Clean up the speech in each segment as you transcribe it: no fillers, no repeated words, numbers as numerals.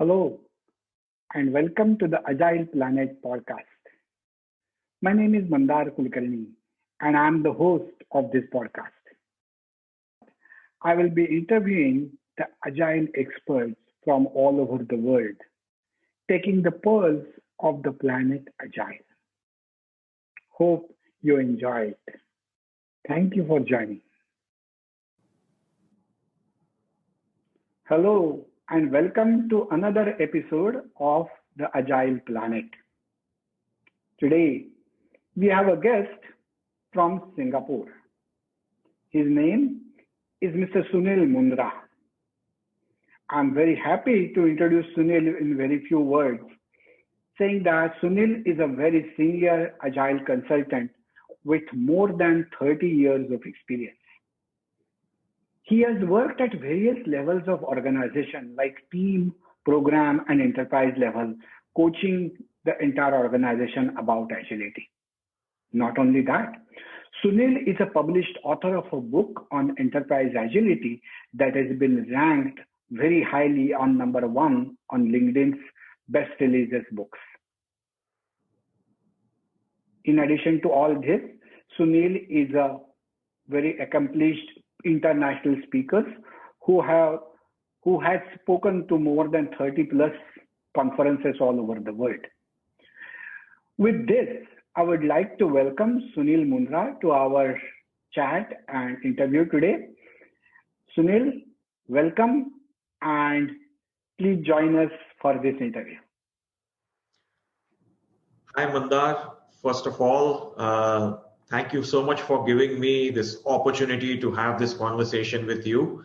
Hello and welcome to the Agile Planet podcast. My name is Mandar Kulkarni and I'm the host of this podcast. I will be interviewing the Agile experts from all over the world, taking the pulse of the planet Agile. Hope you enjoy it. Thank you for joining. Hello and welcome to another episode of the Agile Planet. Today, we have a guest from Singapore. His name is Mr. Sunil Mundra. I'm very happy to introduce Sunil in very few words, saying that Sunil is a very senior Agile consultant with more than 30 years of experience. He has worked at various levels of organization like team, program, and enterprise level, coaching the entire organization about agility. Not only that, Sunil is a published author of a book on enterprise agility that has been ranked very highly on number one on LinkedIn's best releases books. In addition to all this, Sunil is a very accomplished international speaker who has spoken to more than 30 plus conferences all over the world. With this, I would like to welcome Sunil Mundra to our chat and interview today. Sunil, welcome and please join us for this interview. Hi, Mandar. First of all, thank you so much for giving me this opportunity to have this conversation with you.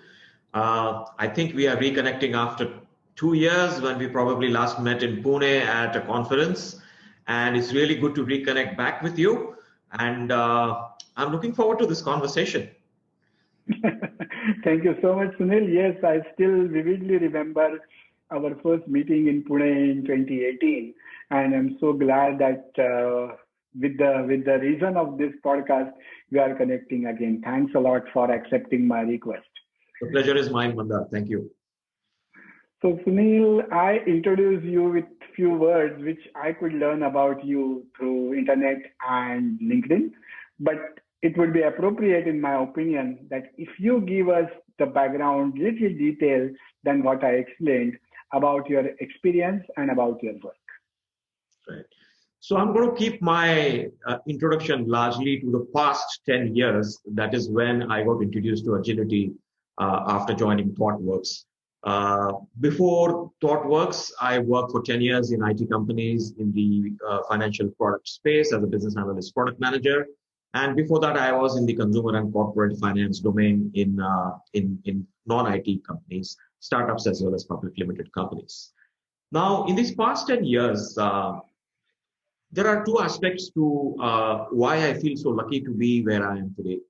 I think we are reconnecting after 2 years when we probably last met in Pune at a conference. And it's really good to reconnect back with you. And I'm looking forward to this conversation. Thank you so much, Sunil. Yes, I still vividly remember our first meeting in Pune in 2018. And I'm so glad that with the reason of this podcast, we are connecting again. Thanks a lot for accepting my request. The pleasure is mine, Mandar. Thank you. So Sunil, I introduce you with few words which I could learn about you through internet and LinkedIn. But it would be appropriate, in my opinion, that if you give us the background, little detail than what I explained about your experience and about your work. Right. So I'm going to keep my introduction largely to the past 10 years. That is when I got introduced to agility after joining ThoughtWorks. Before ThoughtWorks, I worked for 10 years in IT companies in the financial product space as a business analyst product manager. And before that, I was in the consumer and corporate finance domain in non-IT companies, startups as well as public limited companies. Now, in these past 10 years, there are two aspects to why I feel so lucky to be where I am today.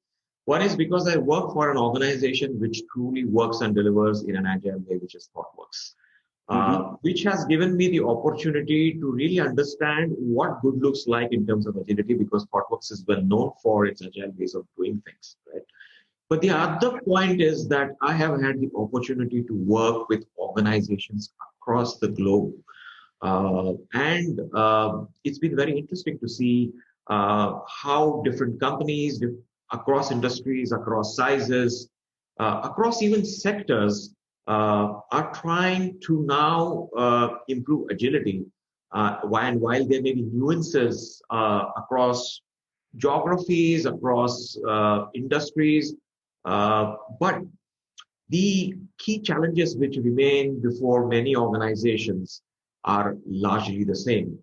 One is because I work for an organization which truly works and delivers in an agile way, which is ThoughtWorks, which has given me the opportunity to really understand what good looks like in terms of agility, because ThoughtWorks is well known for its agile ways of doing things, right? But the other point is that I have had the opportunity to work with organizations across the globe. It's been very interesting to see how different companies across industries, across sizes, across even sectors are trying to now improve agility. While there may be nuances across geographies, across industries, but the key challenges which remain before many organizations are largely the same.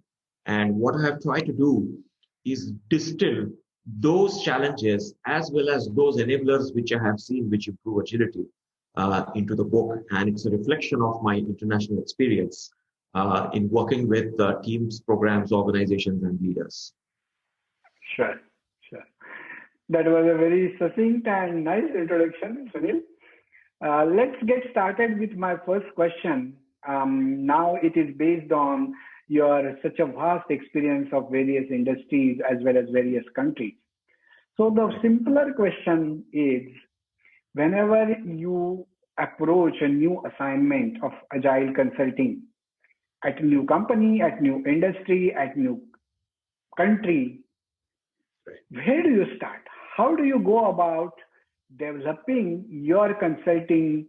And what I have tried to do is distill those challenges as well as those enablers which I have seen which improve agility into the book. And it's a reflection of my international experience in working with teams, programs, organizations, and leaders. Sure. That was a very succinct and nice introduction, Sunil. Let's get started with my first question. Now it is based on your such a vast experience of various industries as well as various countries. So the simpler question is, whenever you approach a new assignment of agile consulting, at a new company, at new industry, at new country, where do you start? How do you go about developing your consulting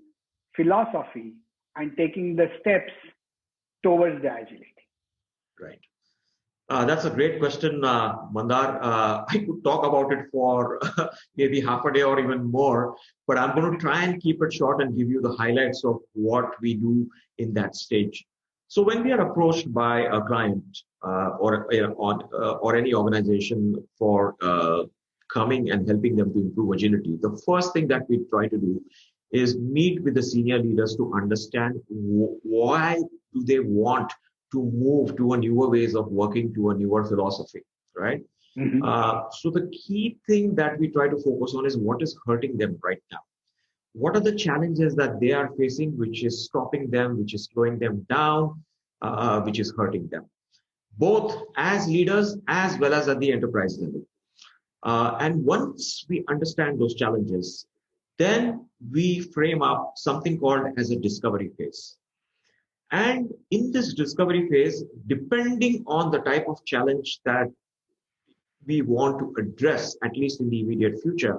philosophy and taking the steps towards the agility? Right. That's a great question, Mandar. I could talk about it for maybe half a day or even more, but I'm going to try and keep it short and give you the highlights of what we do in that stage. So when we are approached by a client or any organization for coming and helping them to improve agility, the first thing that we try to do is meet with the senior leaders to understand why do they want to move to a newer ways of working, to a newer philosophy, right? Mm-hmm. So the key thing that we try to focus on is what is hurting them right now. What are the challenges that they are facing, which is stopping them, which is slowing them down, which is hurting them, both as leaders as well as at the enterprise level. And once we understand those challenges, then we frame up something called as a discovery phase. And in this discovery phase, depending on the type of challenge that we want to address, at least in the immediate future,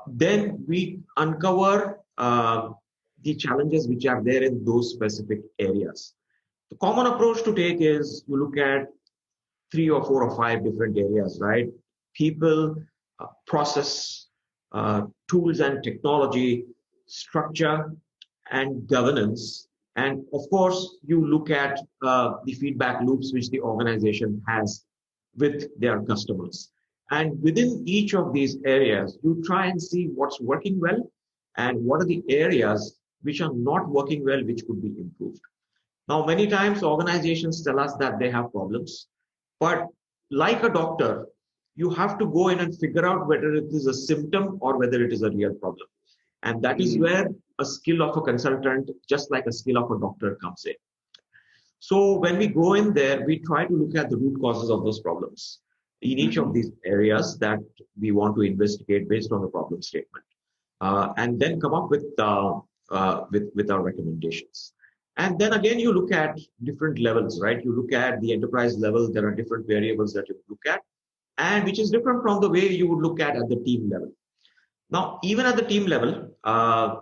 then we uncover the challenges which are there in those specific areas. The common approach to take is you look at 3 or 4 or 5 different areas, right? People, process, tools and technology, structure, and governance. And of course, you look at the feedback loops which the organization has with their customers. And within each of these areas, you try and see what's working well and what are the areas which are not working well, which could be improved. Now, many times organizations tell us that they have problems, but like a doctor, you have to go in and figure out whether it is a symptom or whether it is a real problem. And that is where a skill of a consultant, just like a skill of a doctor, comes in. So when we go in there, we try to look at the root causes of those problems in each of these areas that we want to investigate based on the problem statement, and then come up with our recommendations. And then again, you look at different levels, right? You look at the enterprise level. There are different variables that you look at, and which is different from the way you would look at the team level. Now, even at the team level,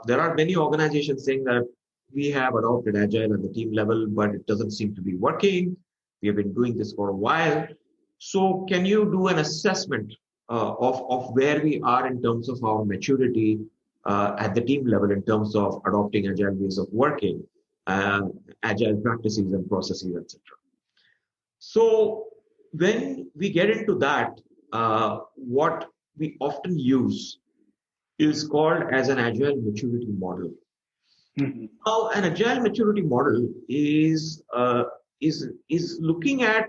there are many organizations saying that we have adopted Agile at the team level, but it doesn't seem to be working. We have been doing this for a while. So can you do an assessment of where we are in terms of our maturity at the team level in terms of adopting Agile ways of working, Agile practices and processes, etc. So when we get into that, what we often use is called as an Agile maturity model. Now, an Agile maturity model is looking at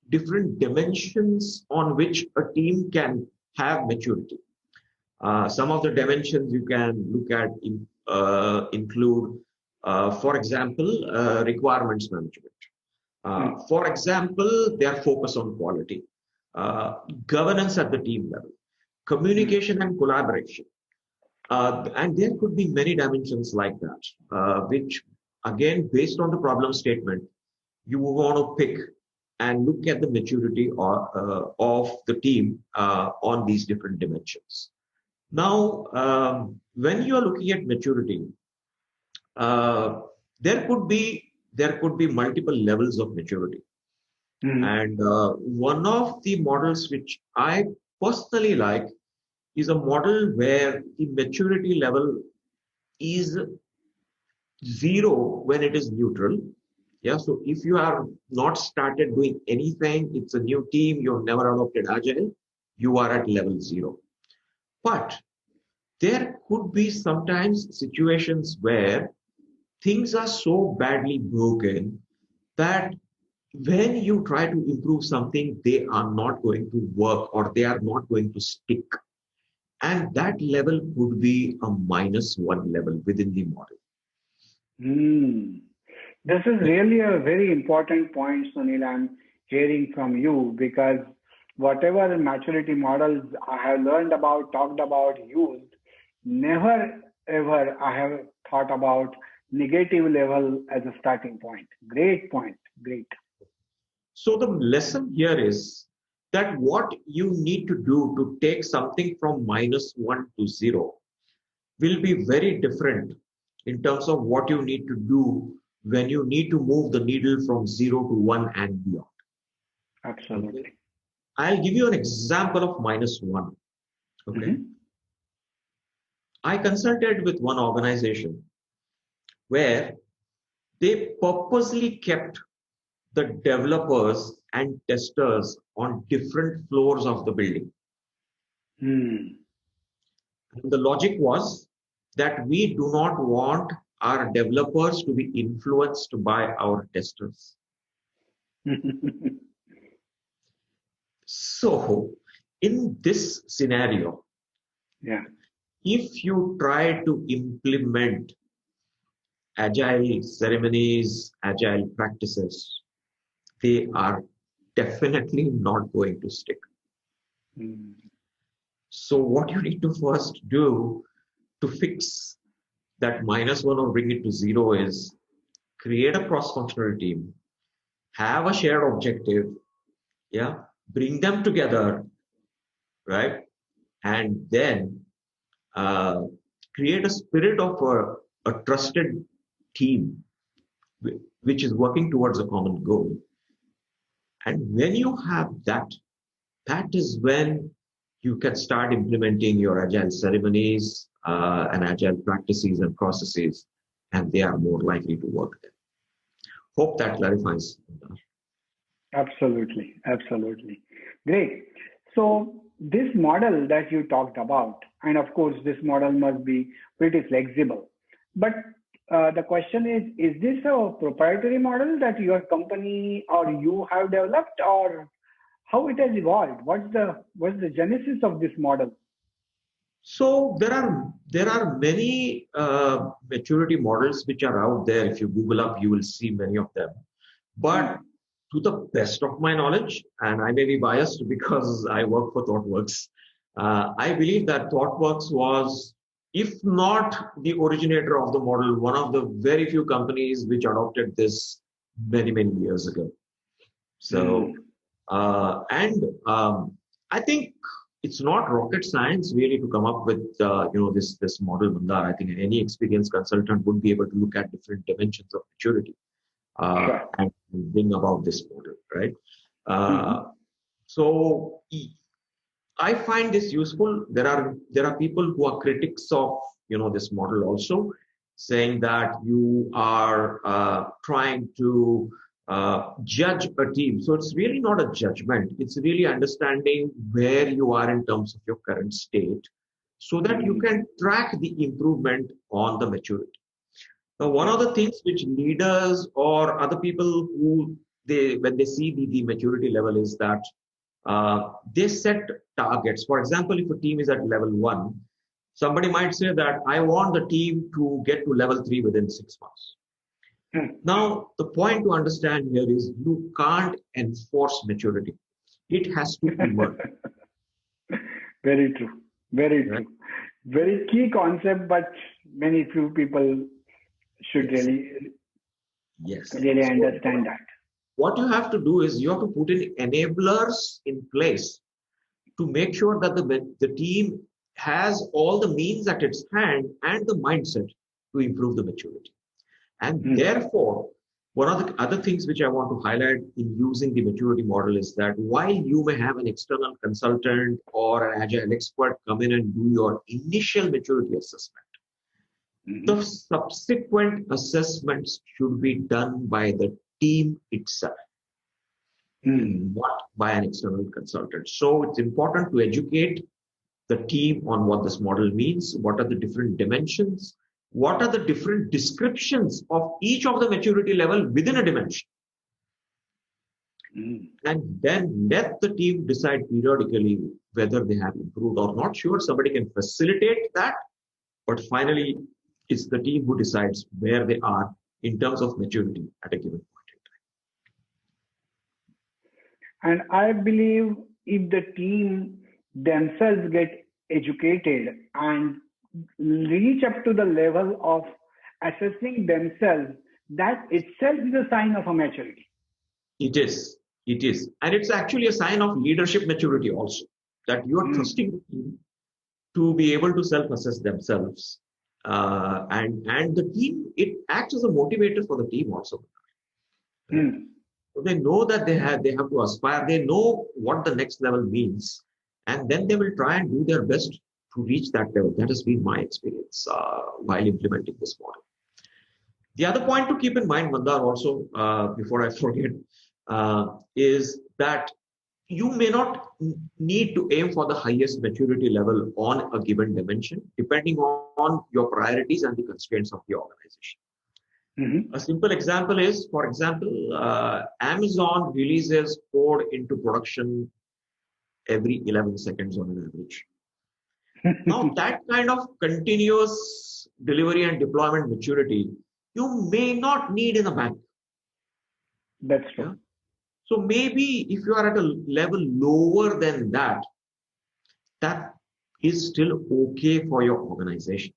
different dimensions on which a team can have maturity. Some of the dimensions you can look at include, for example, requirements management. For example, their focus on quality, governance at the team level, communication and collaboration. And there could be many dimensions like that, which again, based on the problem statement, you want to pick and look at the maturity of the team on these different dimensions. Now, when you are looking at maturity, there could be multiple levels of maturity. And one of the models which I personally like is a model where the maturity level is 0 when it is neutral. Yeah, so if you have not started doing anything, it's a new team, you've never adopted Agile, you are at level 0. But there could be sometimes situations where things are so badly broken that when you try to improve something, they are not going to work or they are not going to stick. And that level could be a -1 level within the model. This is really a very important point, Sunil, I'm hearing from you, because whatever maturity models I have learned about, talked about, used, never ever I have thought about negative level as a starting point. Great point. Great. So the lesson here is that what you need to do to take something from -1 to 0 will be very different in terms of what you need to do when you need to move the needle from 0 to 1 and beyond. Absolutely. Okay? I'll give you an example of -1. Okay. Mm-hmm. I consulted with one organization where they purposely kept the developers and testers on different floors of the building. Hmm. And the logic was that we do not want our developers to be influenced by our testers. So, in this scenario, Yeah. if you try to implement agile ceremonies, agile practices, they are definitely not going to stick. Hmm. So what you need to first do to fix that -1 or bring it to 0 is create a cross-functional team, have a shared objective, yeah, bring them together, right? And then create a spirit of a trusted team which is working towards a common goal. And when you have that, that is when you can start implementing your agile ceremonies and agile practices and processes, and they are more likely to work then. Hope that clarifies. Absolutely. Absolutely. Great. So this model that you talked about, and of course, this model must be pretty flexible. But the question is this a proprietary model that your company or you have developed, or how it has evolved? What's the genesis of this model? So there are many maturity models which are out there. If you Google up, you will see many of them. But to the best of my knowledge, and I may be biased because I work for ThoughtWorks, I believe that ThoughtWorks was, if not the originator of the model, one of the very few companies which adopted this many, many years ago. So, I think it's not rocket science really to come up with this model, Mandar. I think any experienced consultant would be able to look at different dimensions of maturity and bring about this model, right? So I find this useful. There are people who are critics of this model also, saying that you are trying to judge a team. So it's really not a judgment. It's really understanding where you are in terms of your current state, so that you can track the improvement on the maturity. Now, one of the things which leaders or other people when they see the maturity level is that they set targets. For example, if a team is at level 1, somebody might say that I want the team to get to level 3 within 6 months. Now, the point to understand here is you can't enforce maturity. It has to emerge. Very true. Very true. Very key concept, but many few people should really understand that. What you have to do is you have to put in enablers in place to make sure that the team has all the means at its hand and the mindset to improve the maturity. And therefore, one of the other things which I want to highlight in using the maturity model is that while you may have an external consultant or an agile expert come in and do your initial maturity assessment, the subsequent assessments should be done by the team itself, not by an external consultant. So it's important to educate the team on what this model means, what are the different dimensions, what are the different descriptions of each of the maturity level within a dimension. And then let the team decide periodically whether they have improved or not. Sure, somebody can facilitate that, but finally, it's the team who decides where they are in terms of maturity at a given point in time. And I believe if the team themselves get educated and reach up to the level of assessing themselves, that itself is a sign of a maturity. It is. It is. And it's actually a sign of leadership maturity also, that you are trusting the team to be able to self-assess themselves. And the team, it acts as a motivator for the team also. Right? So they know that they have to aspire. They know what the next level means. And then they will try and do their best to reach that level. That has been my experience while implementing this model. The other point to keep in mind, Mandar, also, before I forget, is that you may not need to aim for the highest maturity level on a given dimension, depending on your priorities and the constraints of the organization. A simple example is, for example, Amazon releases code into production every 11 seconds on an average. Now, that kind of continuous delivery and deployment maturity, you may not need in a bank. That's true. Yeah? So maybe if you are at a level lower than that, that is still okay for your organization.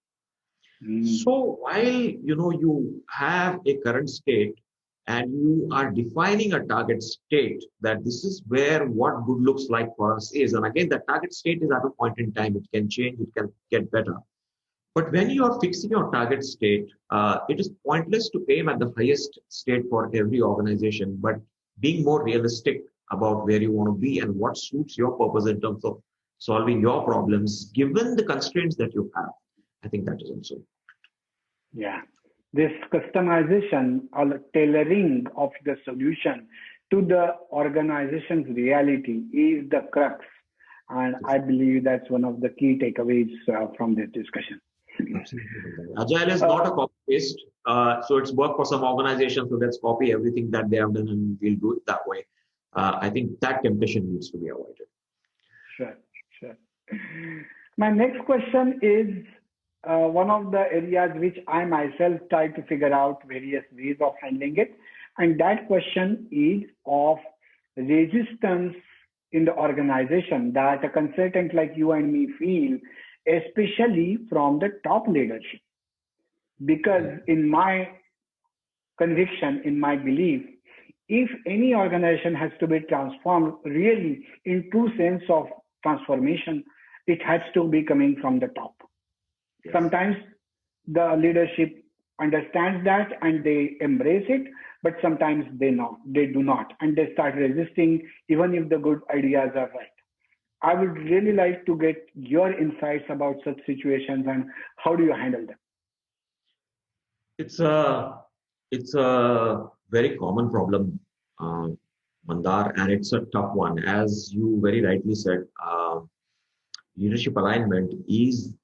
So while you have a current state and you are defining a target state, that this is where what good looks like for us is, and again, the target state is at a point in time, it can change, it can get better. But when you are fixing your target state, it is pointless to aim at the highest state for every organization, but being more realistic about where you want to be and what suits your purpose in terms of solving your problems, given the constraints that you have. I think that is also. Yeah. This customization or tailoring of the solution to the organization's reality is the crux. And I believe that's one of the key takeaways from this discussion. Absolutely. Agile is not a copy-paste. So it's work for some organizations, so let's copy everything that they have done and we'll do it that way. I think that temptation needs to be avoided. Sure. My next question is one of the areas which I myself try to figure out various ways of handling it. And that question is of resistance in the organization that a consultant like you and me feel, especially from the top leadership. Because in my conviction, in my belief, if any organization has to be transformed really in true sense of transformation, it has to be coming from the top. Yes. Sometimes the leadership understands that and they embrace it, but sometimes they do not, and they start resisting even if the good ideas are right. I would really like to get your insights about such situations and how do you handle them? It's a very common problem, Mandar, and it's a tough one. As you very rightly said, leadership alignment is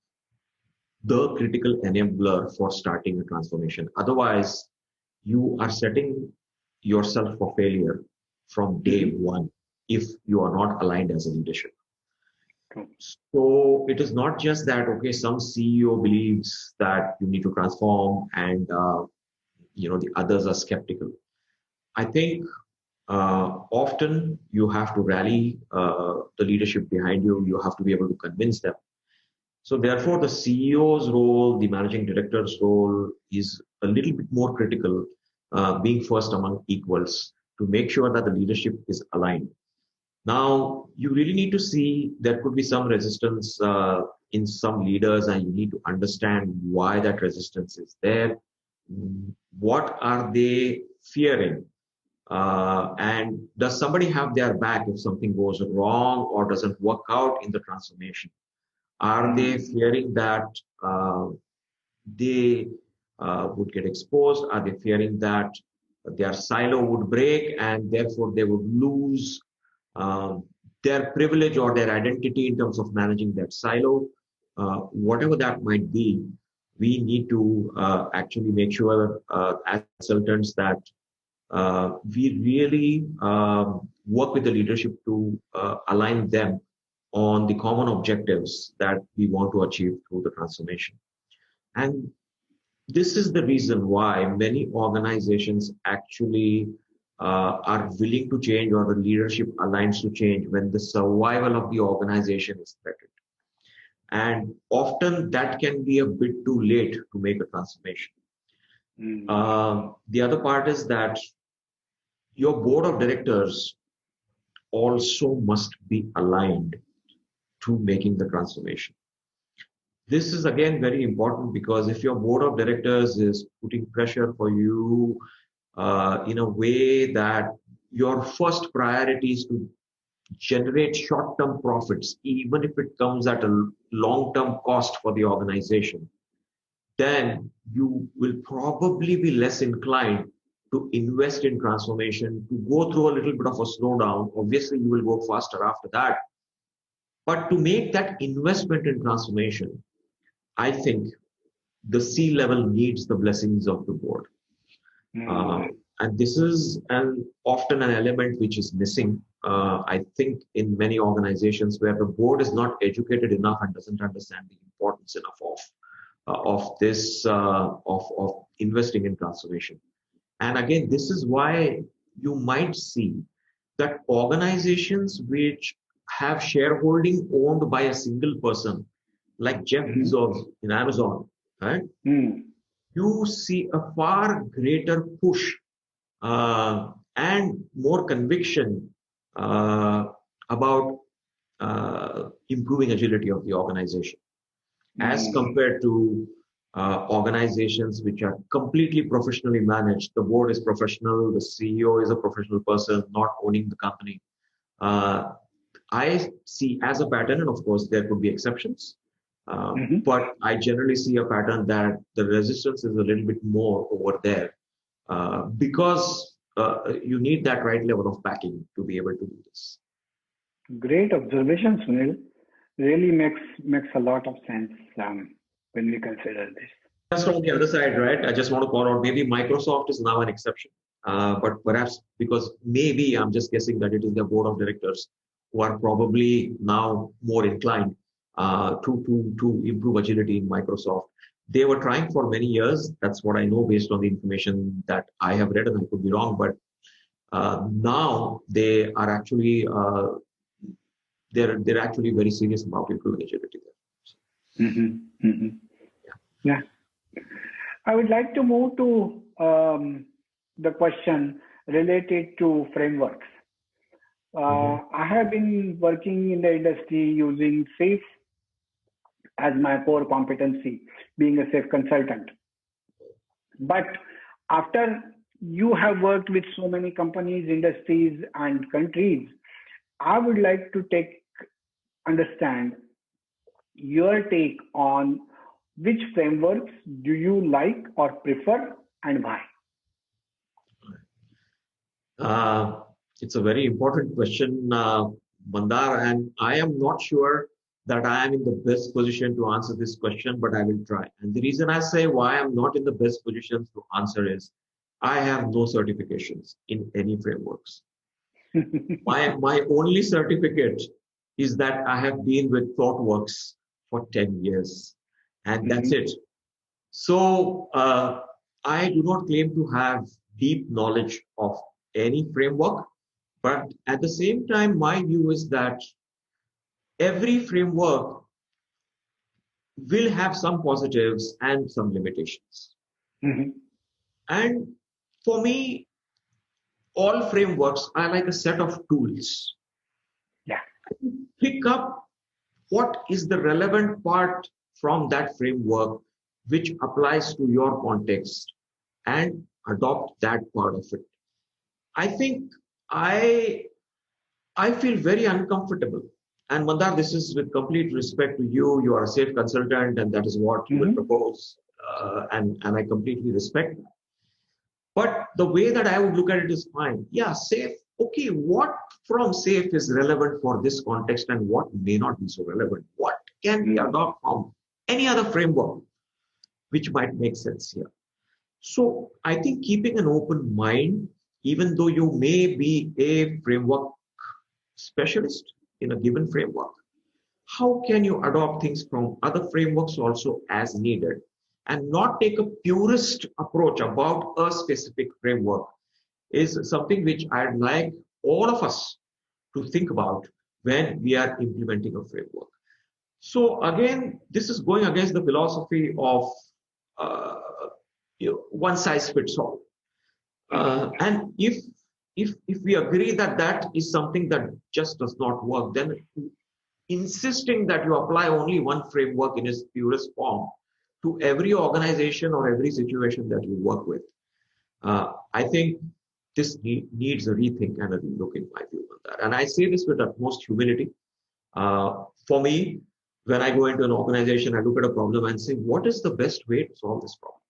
the critical enabler for starting a transformation. Otherwise, you are setting yourself for failure from day one if you are not aligned as a leadership. So it is not just that, okay, some CEO believes that you need to transform and, the others are skeptical. I think often you have to rally the leadership behind you. You have to be able to convince them. So therefore, the CEO's role, the managing director's role is a little bit more critical, being first among equals to make sure that the leadership is aligned. Now, you really need to see there could be some resistance in some leaders, and you need to understand why that resistance is there. What are they fearing? And does somebody have their back if something goes wrong or doesn't work out in the transformation? Are they fearing that they would get exposed? Are they fearing that their silo would break and therefore they would lose their privilege or their identity in terms of managing that silo? Whatever that might be, we need to actually make sure as consultants that we really work with the leadership to align them on the common objectives that we want to achieve through the transformation. And this is the reason why many organizations actually are willing to change, or the leadership aligns to change when the survival of the organization is threatened. And often that can be a bit too late to make a transformation. The other part is that your board of directors also must be aligned to making the transformation. This is again very important because if your board of directors is putting pressure for you in a way that your first priority is to generate short-term profits, even if it comes at a long-term cost for the organization, then you will probably be less inclined to invest in transformation, to go through a little bit of a slowdown. Obviously, you will go faster after that. But to make that investment in transformation, I think the C-level needs the blessings of the board. And this is often an element which is missing, I think, in many organizations where the board is not educated enough and doesn't understand the importance enough of this, of investing in transformation. And again, this is why you might see that organizations which have shareholding owned by a single person, like Jeff Bezos in Amazon, right? You see a far greater push and more conviction about improving agility of the organization as compared to organizations which are completely professionally managed. The board is professional, the CEO is a professional person, not owning the company. I see as a pattern, and of course there could be exceptions, but I generally see a pattern that the resistance is a little bit more over there because you need that right level of backing to be able to do this. Great observation, Sunil. Really makes a lot of sense when we consider this. Just on the other side, right? I just want to call out maybe Microsoft is now an exception, but perhaps because maybe I'm just guessing that it is their board of directors who are probably now more inclined to improve agility in Microsoft. They were trying for many years. That's what I know based on the information that I have read, and I could be wrong. But now they are actually they're actually very serious about improving agility there. Yeah. I would like to move to the question related to frameworks. I have been working in the industry using SAFe as my core competency, being a SAFe consultant. But after you have worked with so many companies, industries, and countries, I would like to understand your take on which frameworks do you like or prefer and why? It's a very important question, Mandar, and I am not sure that I am in the best position to answer this question, but I will try. And the reason I say why I'm not in the best position to answer is I have no certifications in any frameworks. My only certificate is that I have been with ThoughtWorks for 10 years, and that's it. So I do not claim to have deep knowledge of any framework, but at the same time, my view is that every framework will have some positives and some limitations. And for me, all frameworks are like a set of tools. Yeah. Pick up what is the relevant part from that framework which applies to your context and adopt that part of it. I think I feel very uncomfortable. And Mandar, this is with complete respect to you. You are a SAFe consultant, and that is what you will propose. And I completely respect that. But the way that I would look at it is fine. Yeah, SAFe. Okay, what from SAFe is relevant for this context and what may not be so relevant? What can we adopt from any other framework which might make sense here? So I think keeping an open mind, even though you may be a framework specialist in a given framework, how can you adopt things from other frameworks also as needed and not take a purist approach about a specific framework is something which I'd like all of us to think about when we are implementing a framework. So again, this is going against the philosophy of one size fits all. And if we agree that that is something that just does not work, then insisting that you apply only one framework in its purest form to every organization or every situation that you work with, I think this needs a rethink and a relook in my view on that. And I say this with utmost humility. For me, when I go into an organization, I look at a problem and say, what is the best way to solve this problem?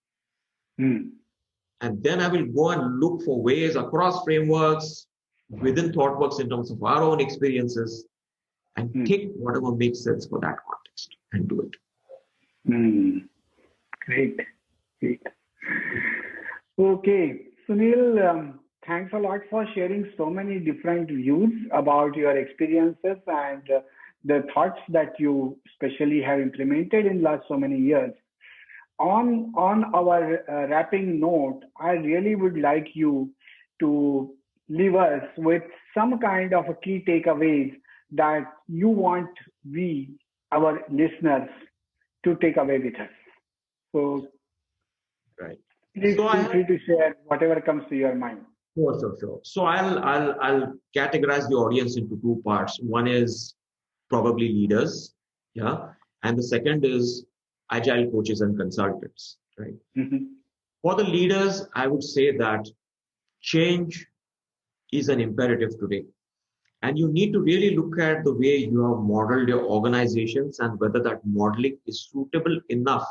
And then I will go and look for ways across frameworks, within ThoughtWorks in terms of our own experiences, and take whatever makes sense for that context and do it. Great. Okay, Sunil, thanks a lot for sharing so many different views about your experiences and the thoughts that you especially have implemented in last so many years. On our wrapping note, I really would like you to leave us with some kind of a key takeaways that you want our listeners, to take away with us. So, right. Please feel free to share whatever comes to your mind. Sure. So I'll categorize the audience into two parts. One is probably leaders, and the second is agile coaches and consultants, right? For the leaders, I would say that change is an imperative today. And you need to really look at the way you have modeled your organizations and whether that modeling is suitable enough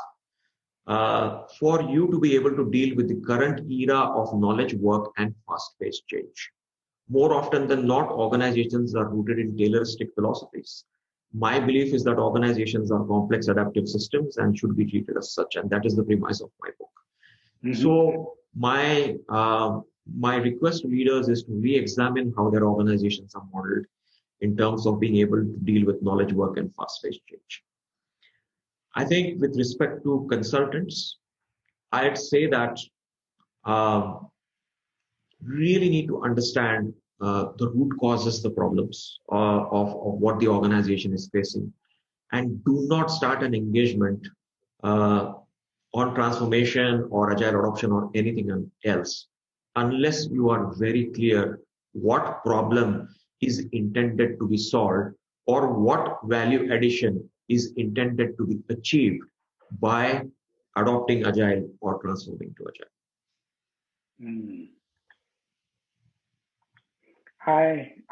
for you to be able to deal with the current era of knowledge work and fast-paced change. More often than not, organizations are rooted in tayloristic philosophies. My belief is that organizations are complex adaptive systems and should be treated as such, and that is the premise of my book. So my request to leaders is to re-examine how their organizations are modeled in terms of being able to deal with knowledge work and fast-paced change. I think with respect to consultants, I'd say that really need to understand the root causes, the problems of what the organization is facing, and do not start an engagement on transformation or agile adoption or anything else unless you are very clear what problem is intended to be solved or what value addition is intended to be achieved by adopting agile or transforming to agile.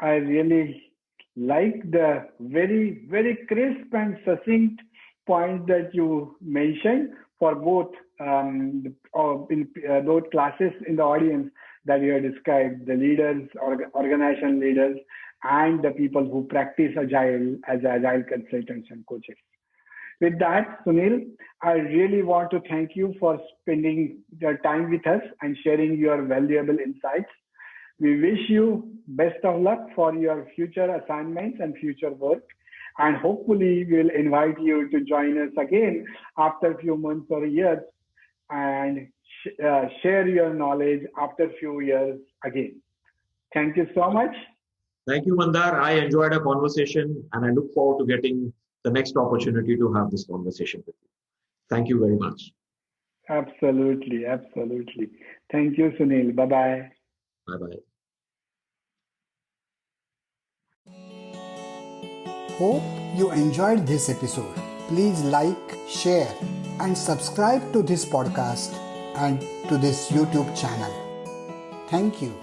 I really like the very, very crisp and succinct points that you mentioned for both both classes in the audience that you have described, the leaders, organization leaders, and the people who practice agile as agile consultants and coaches. With that, Sunil, I really want to thank you for spending your time with us and sharing your valuable insights. We wish you best of luck for your future assignments and future work. And hopefully we'll invite you to join us again after a few months or years and share your knowledge after a few years again. Thank you so much. Thank you, Mandar. I enjoyed our conversation and I look forward to getting the next opportunity to have this conversation with you. Thank you very much. Absolutely. Thank you, Sunil. Bye-bye. Bye-bye. Hope you enjoyed this episode. Please like, share, and subscribe to this podcast and to this YouTube channel. Thank you.